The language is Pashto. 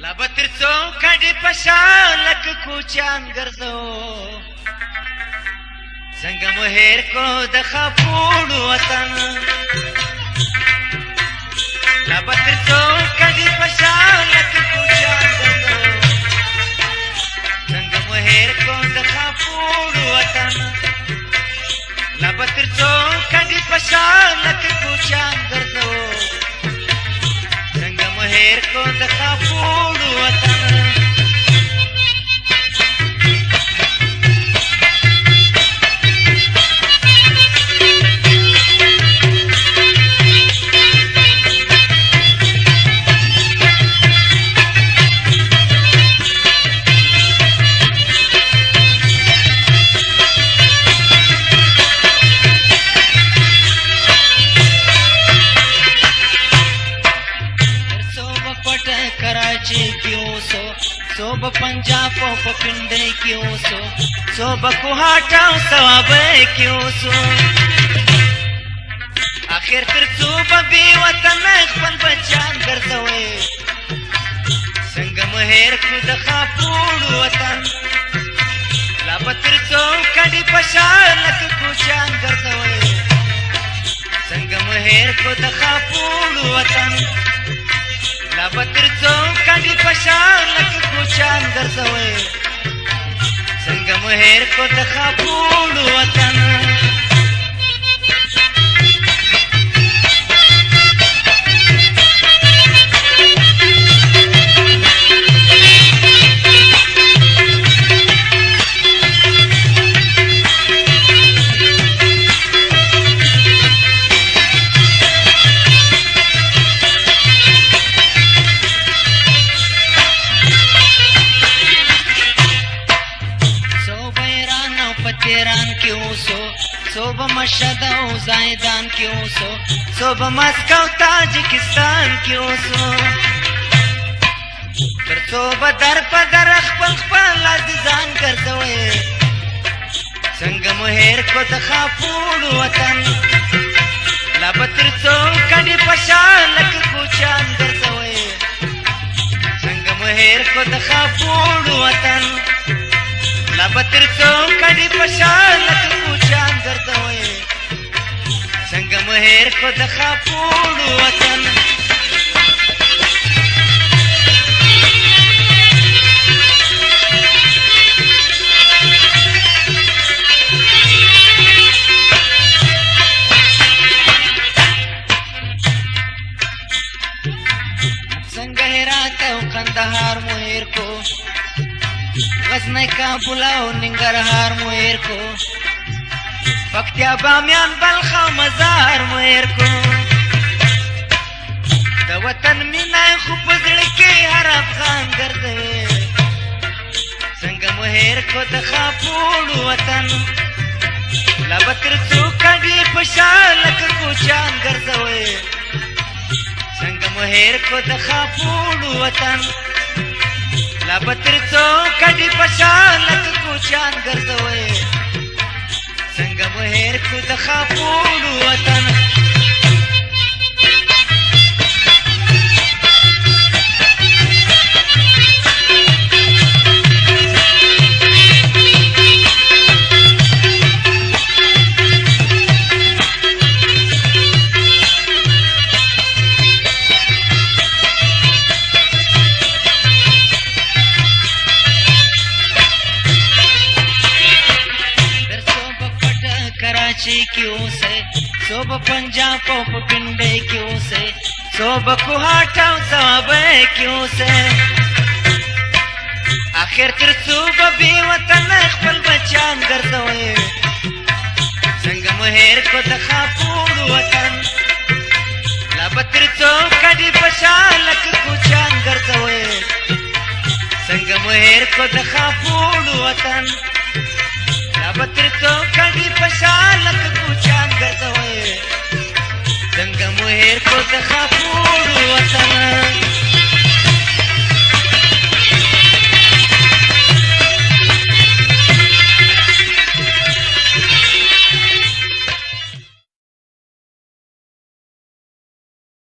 لا به تر څو کډې په شان لکه کوچیان ګرځو څنګه مو هېر کړو د خاپوړو وطن لا به تر څو کډې په شان لکه کوچیان ګرځو څنګه مو هېر کړو د خاپوړو وطن لا به تر څو کډې په شان لکه کوچیان ګرځو څنګه مو هېر کړو د خاپوړو وطن صوب پنجاب او پپنډې کې اوسو صوب کوهاټ او ثوابې کې اوسو اخر تر صوب به وطن خپل بچان ګرځوي څنګه مو هېر کړو د خاپوړو وطن لا به تر څو کډې په شان لکه کوچیان ګرځوي څنګه مو هېر کړو د خاپوړو وطن لا به تر څو کډې په شان لکه کوچیان ګرځوي څنګه مو هېر کړو د خاپوړو وطن تهران کې اوسو صوب مشهد او زیدان کې اوسو صوب مسکو تاجکستان کې اوسو تر صوب در په در خپل خپل عزیزان ګرځوي څنګه مو هېر کړو د خاپوړو وطن لا به تر څو کډې په شان لکه کوچیان ګرځوي څنګه مو هېر کړو د خاپوړو وطن لا به تر څو کډې په شان لکه کوچیان ګرځوي څنګه مو هېر کړو د خاپوړو وطن څنګه هرات او کندهار مو هېر کړو غزنی کابل او ننګرهار مو هېر کړو پکتیا بامیان بلخ او مزار مو هېر کړو د وطن مینه خو په زړه کې هر افغان ګرځوي څنګه مو هېر کړو د خاپوړو وطن لا به تر څو کډې په شان لکه کوچیان ګرځوي څنګه مو هېر کړو د خاپوړو وطن لا به تر څو کډې په شان لکه کوچیان ګرځوي څنګه مو هېر کړو د خاپوړو وطن کې اوسه صوب پنجاب او پپنډې کې اوسه صوب کوهاټ او ثوابې کې اوسه اخر تر صوب به وطن خپل بچان ګرځوي څنګه مو هېر کړو د خاپوړو وطن لا به تر څو کډې په شان لکه کوچیان ګرځوي څنګه مو هېر کړو د خاپوړو وطن لا به تر څو کډې په شان لکه کوچیان ګرځوي څنګه مو هېر کړو د خاپوړو وطن